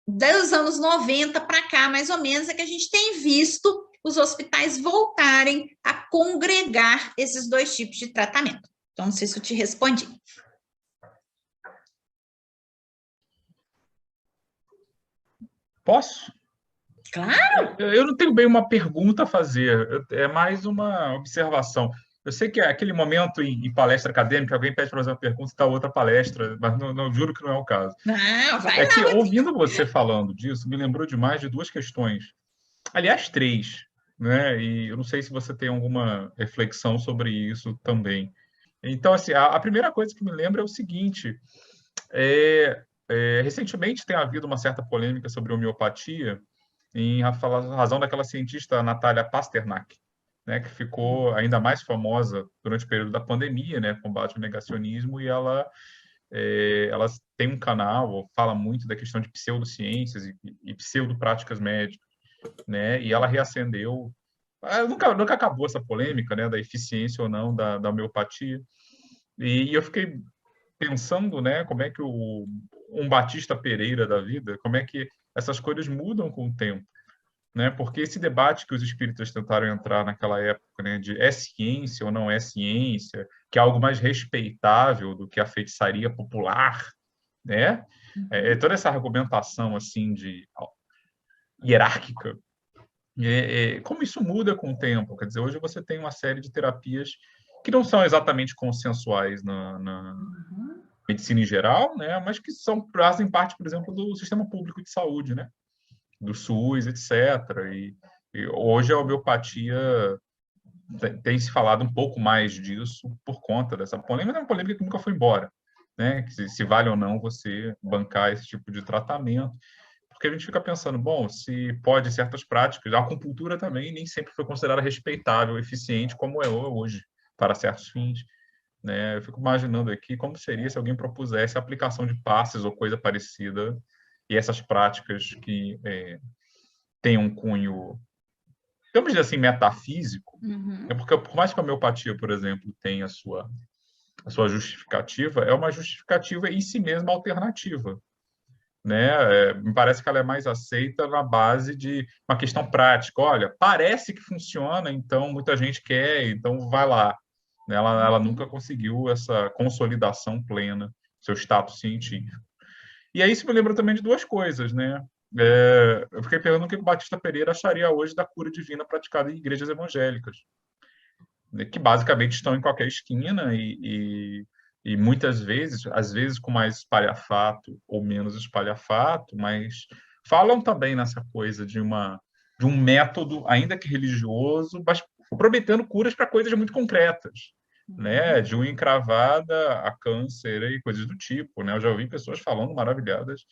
dos anos 90 para cá, mais ou menos, é que a gente tem visto os hospitais voltarem a congregar esses dois tipos de tratamento. Então, não sei se eu te respondi. Posso? Claro! Eu não tenho bem uma pergunta a fazer, é mais uma observação. Eu sei que é aquele momento em palestra acadêmica, alguém pede para fazer uma pergunta e está outra palestra, mas não juro que não é o caso. Não, vai É lá, que, ouvindo você falando disso, me lembrou demais de duas questões. Aliás, três, né? E eu não sei se você tem alguma reflexão sobre isso também. Então, assim, a primeira coisa que me lembra é o seguinte: recentemente tem havido uma certa polêmica sobre homeopatia, em razão daquela cientista Natália Pasternak, né, que ficou ainda mais famosa durante o período da pandemia, né, combate ao negacionismo, e ela tem um canal, fala muito da questão de pseudociências e pseudopráticas médicas, né, e ela reacendeu. Nunca acabou essa polêmica, né, da eficiência ou não da homeopatia, e eu fiquei pensando, né, como é que um Batista Pereira da vida, como é que essas coisas mudam com o tempo, né? Porque esse debate que os espíritas tentaram entrar naquela época, né, de é ciência ou não é ciência, que é algo mais respeitável do que a feitiçaria popular, né? Toda essa argumentação assim de hierárquica, como isso muda com o tempo? Quer dizer, hoje você tem uma série de terapias que não são exatamente consensuais na medicina em geral, né? Mas que fazem parte, por exemplo, do sistema público de saúde, né? Do SUS, etc. E hoje a homeopatia tem se falado um pouco mais disso por conta dessa polêmica, mas é uma polêmica que nunca foi embora, né? Que se vale ou não você bancar esse tipo de tratamento, porque a gente fica pensando, bom, se pode certas práticas, a acupuntura também nem sempre foi considerada respeitável, eficiente como é hoje para certos fins, né? Eu fico imaginando aqui como seria se alguém propusesse a aplicação de passes ou coisa parecida, e essas práticas que têm um cunho, vamos dizer assim, metafísico, porque por mais que a homeopatia, por exemplo, tenha a sua justificativa, é uma justificativa em si mesma alternativa, né? Me parece que ela é mais aceita na base de uma questão prática. Olha, parece que funciona, então muita gente quer, então vai lá. Ela nunca conseguiu essa consolidação plena, seu status científico. E aí isso me lembra também de duas coisas, né? Eu fiquei perguntando o que o Batista Pereira acharia hoje da cura divina praticada em igrejas evangélicas, né, que basicamente estão em qualquer esquina e muitas vezes, às vezes com mais espalhafato ou menos espalhafato, mas falam também nessa coisa de um método, ainda que religioso, mas prometendo curas para coisas muito concretas, né? De unha encravada a câncer e coisas do tipo, né? Eu já ouvi pessoas falando maravilhadas,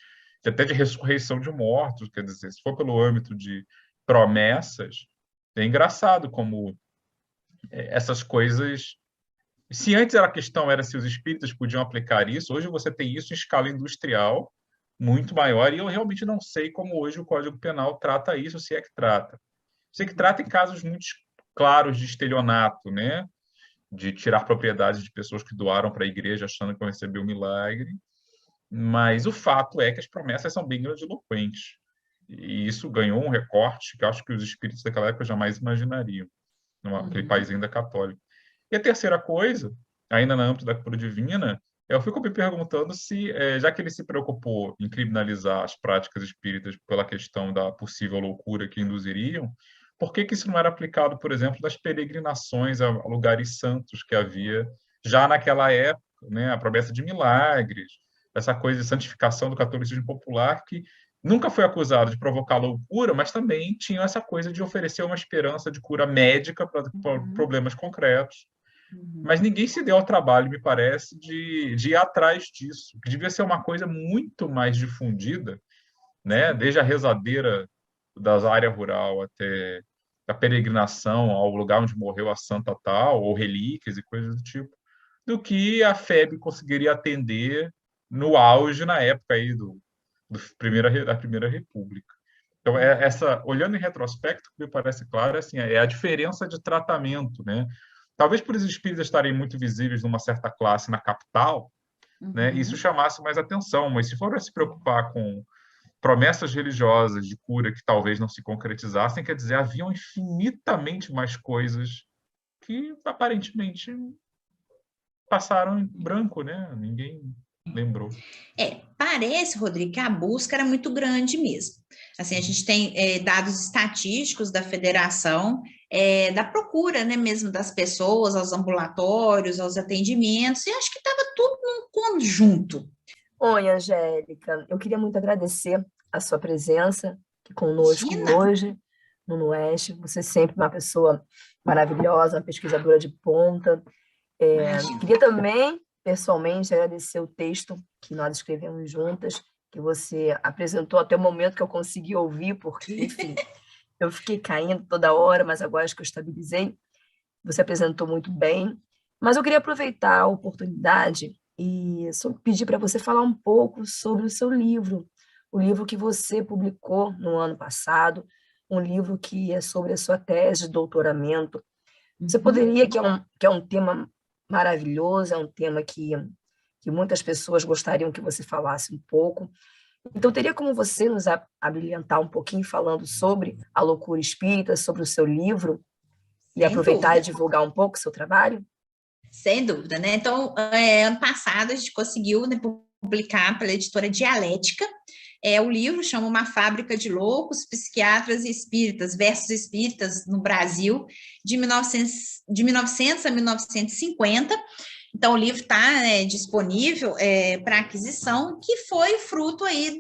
até de ressurreição de mortos, quer dizer, se for pelo âmbito de promessas, é engraçado como essas coisas. Se antes a questão era se os espíritas podiam aplicar isso, hoje você tem isso em escala industrial muito maior, e eu realmente não sei como hoje o Código Penal trata isso, se é que trata. Sei que trata em casos muito claros de estelionato, né? De tirar propriedades de pessoas que doaram para a igreja achando que vão receber um milagre, mas o fato é que as promessas são bem grandiloquentes. E isso ganhou um recorte que eu acho que os espíritos daquela época jamais imaginariam, naquele país ainda católico. E a terceira coisa, ainda no âmbito da cura divina, eu fico me perguntando se, já que ele se preocupou em criminalizar as práticas espíritas pela questão da possível loucura que induziriam, por que isso não era aplicado, por exemplo, nas peregrinações a lugares santos que havia já naquela época, né? A promessa de milagres, essa coisa de santificação do catolicismo popular, que nunca foi acusado de provocar loucura, mas também tinha essa coisa de oferecer uma esperança de cura médica para problemas concretos. Mas ninguém se deu ao trabalho, me parece, de ir atrás disso, que devia ser uma coisa muito mais difundida, né? Desde a rezadeira da área rural até a peregrinação ao lugar onde morreu a santa tal, ou relíquias e coisas do tipo, do que a FEB conseguiria atender no auge, na época aí da Primeira República. Então, olhando em retrospecto, o que me parece claro assim, é a diferença de tratamento, né? Talvez por os espíritas estarem muito visíveis numa certa classe na capital, né, isso chamasse mais atenção, mas se for se preocupar com promessas religiosas de cura que talvez não se concretizassem, quer dizer, haviam infinitamente mais coisas que aparentemente passaram em branco, né? Ninguém lembrou. Parece, Rodrigo, que a busca era muito grande mesmo. Assim, a gente tem dados estatísticos da federação, da procura, né, mesmo das pessoas, aos ambulatórios, aos atendimentos, e acho que estava tudo num conjunto. Oi, Angélica, eu queria muito agradecer a sua presença aqui conosco hoje no Nueste. Você é sempre uma pessoa maravilhosa, uma pesquisadora de ponta. Queria também, pessoalmente, agradecer o texto que nós escrevemos juntas, que você apresentou até o momento que eu consegui ouvir, porque, enfim, Eu fiquei caindo toda hora, mas agora acho que eu estabilizei. Você apresentou muito bem. Mas eu queria aproveitar a oportunidade e só pedir para você falar um pouco sobre o seu livro, o livro que você publicou no ano passado, um livro que é sobre a sua tese de doutoramento. Você poderia, que é um tema maravilhoso, é um tema que muitas pessoas gostariam que você falasse um pouco. Então, teria como você nos abrilhantar um pouquinho falando sobre a loucura espírita, sobre o seu livro, e Sem aproveitar dúvida. e divulgar um pouco o seu trabalho? Sem dúvida, né? Então, ano passado a gente conseguiu, né, publicar pela editora Dialética, o livro chama Uma Fábrica de Loucos, Psiquiatras e Espíritas versus Espíritas no Brasil, de 1900 a 1950. Então, o livro está disponível para aquisição, que foi fruto aí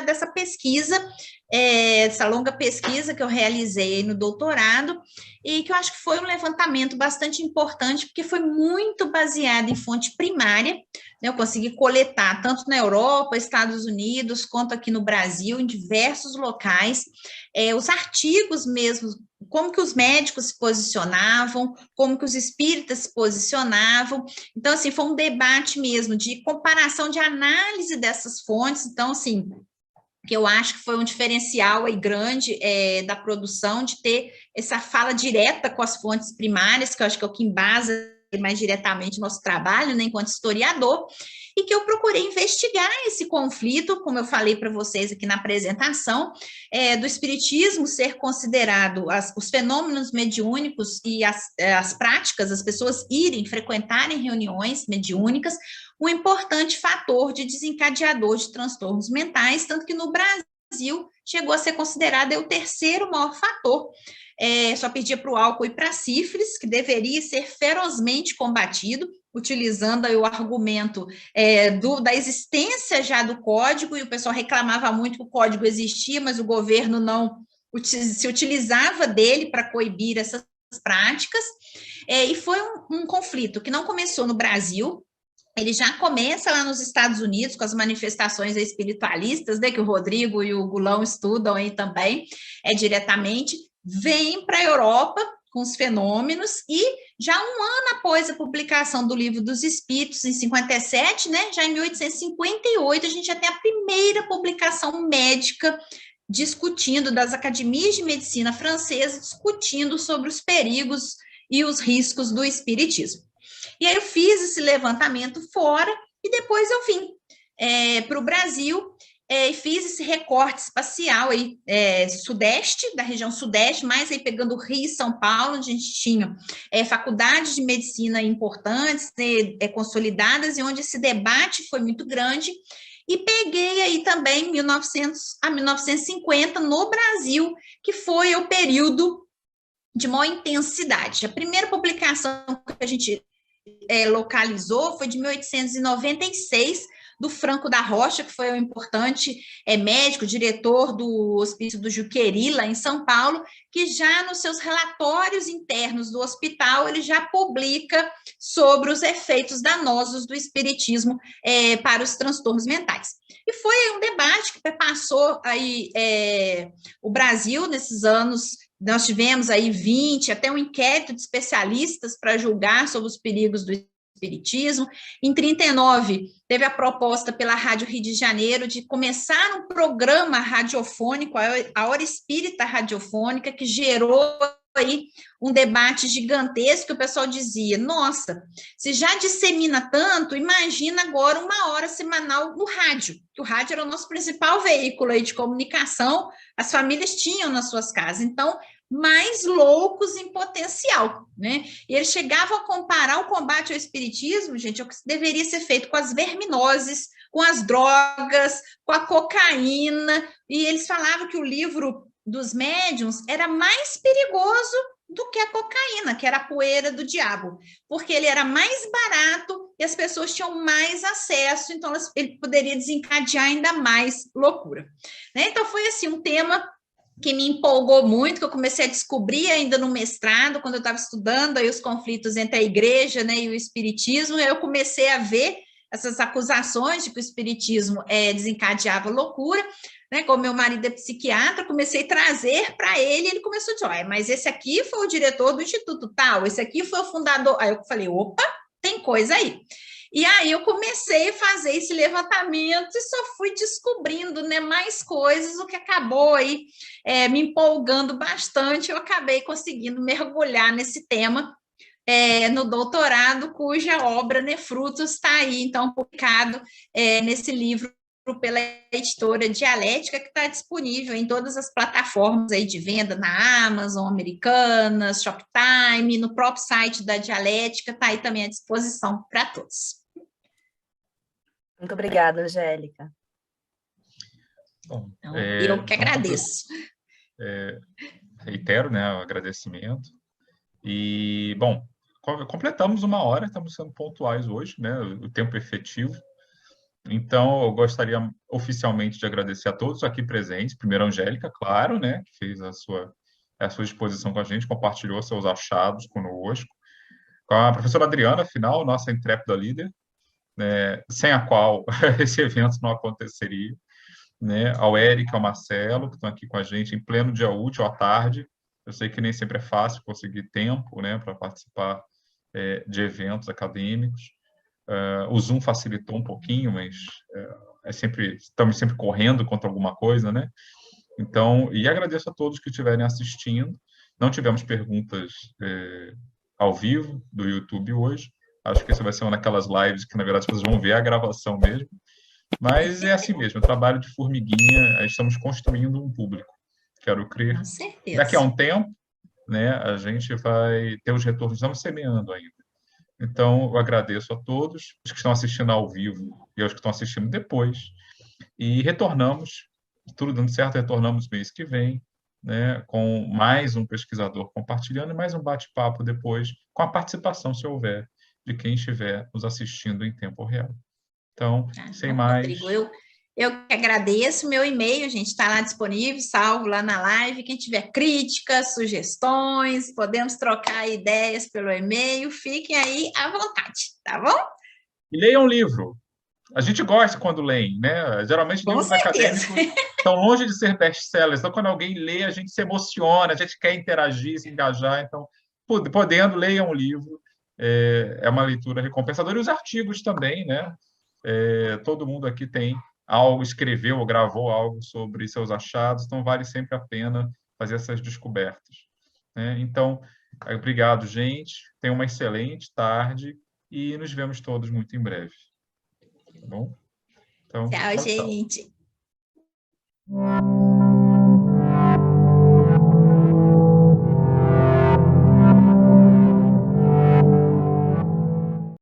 dessa pesquisa, dessa longa pesquisa que eu realizei no doutorado, e que eu acho que foi um levantamento bastante importante, porque foi muito baseado em fonte primária, né? Eu consegui coletar, tanto na Europa, Estados Unidos, quanto aqui no Brasil, em diversos locais, os artigos mesmo, como que os médicos se posicionavam, como que os espíritas se posicionavam. Então, assim, foi um debate mesmo de comparação, de análise dessas fontes. Então, assim, que eu acho que foi um diferencial aí grande da produção, de ter essa fala direta com as fontes primárias, que eu acho que é o que embasa mais diretamente o nosso trabalho, né, enquanto historiador, e que eu procurei investigar esse conflito, como eu falei para vocês aqui na apresentação, do espiritismo ser considerado os fenômenos mediúnicos e as práticas, as pessoas frequentarem reuniões mediúnicas, um importante fator de desencadeador de transtornos mentais, tanto que no Brasil chegou a ser considerado o terceiro maior fator. Só pedia para o álcool e para a sífilis, que deveria ser ferozmente combatido, utilizando aí o argumento da existência já do código, e o pessoal reclamava muito que o código existia, mas o governo não se utilizava dele para coibir essas práticas, e foi um conflito que não começou no Brasil. Ele já começa lá nos Estados Unidos, com as manifestações espiritualistas, né, que o Rodrigo e o Gulão estudam aí também, diretamente, vem para a Europa com os fenômenos, e já um ano após a publicação do Livro dos Espíritos, em 57, né, já em 1858, a gente já tem a primeira publicação médica discutindo, das academias de medicina francesas, discutindo sobre os perigos e os riscos do espiritismo. E aí eu fiz esse levantamento fora, e depois eu vim para o Brasil, e fiz esse recorte espacial aí, sudeste, da região sudeste, mais aí pegando Rio e São Paulo, onde a gente tinha faculdades de medicina importantes, consolidadas, e onde esse debate foi muito grande, e peguei aí também 1900 a 1950 no Brasil, que foi o período de maior intensidade. A primeira publicação que a gente localizou foi de 1896, do Franco da Rocha, que foi um importante médico, diretor do Hospício do Juqueri, lá em São Paulo, que já nos seus relatórios internos do hospital, ele já publica sobre os efeitos danosos do espiritismo para os transtornos mentais. E foi um debate que perpassou aí o Brasil nesses anos. Nós tivemos aí 20, até um inquérito de especialistas para julgar sobre os perigos do espiritismo. Em 39, teve a proposta pela Rádio Rio de Janeiro de começar um programa radiofônico, a Hora Espírita Radiofônica, que gerou aí um debate gigantesco, que o pessoal dizia, nossa, se já dissemina tanto, imagina agora uma hora semanal no rádio, que o rádio era o nosso principal veículo aí de comunicação, as famílias tinham nas suas casas, então, mais loucos em potencial, né? E eles chegavam a comparar o combate ao espiritismo, gente, o que deveria ser feito com as verminoses, com as drogas, com a cocaína, e eles falavam que o livro dos médiuns era mais perigoso do que a cocaína, que era a poeira do diabo, porque ele era mais barato e as pessoas tinham mais acesso, então ele poderia desencadear ainda mais loucura, né? Então foi assim um tema que me empolgou muito, que eu comecei a descobrir ainda no mestrado, quando eu estava estudando aí os conflitos entre a igreja, né, e o espiritismo, eu comecei a ver essas acusações de que o espiritismo desencadeava loucura. né, como meu marido é psiquiatra, comecei a trazer para ele, ele começou a dizer, mas esse aqui foi o diretor do instituto tal, esse aqui foi o fundador. Aí eu falei, opa, tem coisa aí. E aí eu comecei a fazer esse levantamento e só fui descobrindo, né, mais coisas, o que acabou aí me empolgando bastante, eu acabei conseguindo mergulhar nesse tema no doutorado, cuja obra, né, Frutos, está aí, então, publicado nesse livro pela editora Dialética, que está disponível em todas as plataformas aí de venda, na Amazon, Americanas, Shoptime, no próprio site da Dialética, está aí também à disposição para todos. Muito obrigada, Angélica. Bom, então, eu que agradeço. Reitero, né, o agradecimento. E, bom, completamos 1 hora, estamos sendo pontuais hoje, né, o tempo efetivo. Então, eu gostaria oficialmente de agradecer a todos aqui presentes. Primeiro, a Angélica, claro, né, que fez a sua exposição com a gente, compartilhou seus achados conosco. Com a professora Adriana, afinal, nossa intrépida líder, né, sem a qual esse evento não aconteceria, né, ao Eric, ao Marcelo, que estão aqui com a gente em pleno dia útil, à tarde. Eu sei que nem sempre é fácil conseguir tempo, né, para participar de eventos acadêmicos. O Zoom facilitou um pouquinho, mas estamos sempre correndo contra alguma coisa, né? Então, e agradeço a todos que estiverem assistindo. Não tivemos perguntas ao vivo do YouTube hoje. Acho que essa vai ser uma daquelas lives que, na verdade, vocês vão ver a gravação mesmo. Mas é assim mesmo, é trabalho de formiguinha, estamos construindo um público. Quero crer. Com certeza. Daqui a um tempo, né, a gente vai ter os retornos, estamos semeando ainda. Então, eu agradeço a todos, os que estão assistindo ao vivo e aos que estão assistindo depois. E retornamos, tudo dando certo, retornamos mês que vem, né, com mais um pesquisador compartilhando e mais um bate-papo depois, com a participação, se houver, de quem estiver nos assistindo em tempo real. Então, sem mais... Rodrigo, eu que agradeço. Meu e-mail, gente, está lá disponível, salvo lá na live. Quem tiver críticas, sugestões, podemos trocar ideias pelo e-mail. Fiquem aí à vontade, tá bom? E leiam um livro. A gente gosta quando leem, né? Geralmente livros acadêmicos estão longe de ser best-sellers. Então, quando alguém lê, a gente se emociona, a gente quer interagir, se engajar. Então, podendo, leiam um livro. É uma leitura recompensadora. E os artigos também, né? Todo mundo aqui tem algo, escreveu ou gravou algo sobre seus achados, então vale sempre a pena fazer essas descobertas, né? Então, obrigado, gente. Tenham uma excelente tarde e nos vemos todos muito em breve. Tá bom? Então, tchau, gente. Tchau.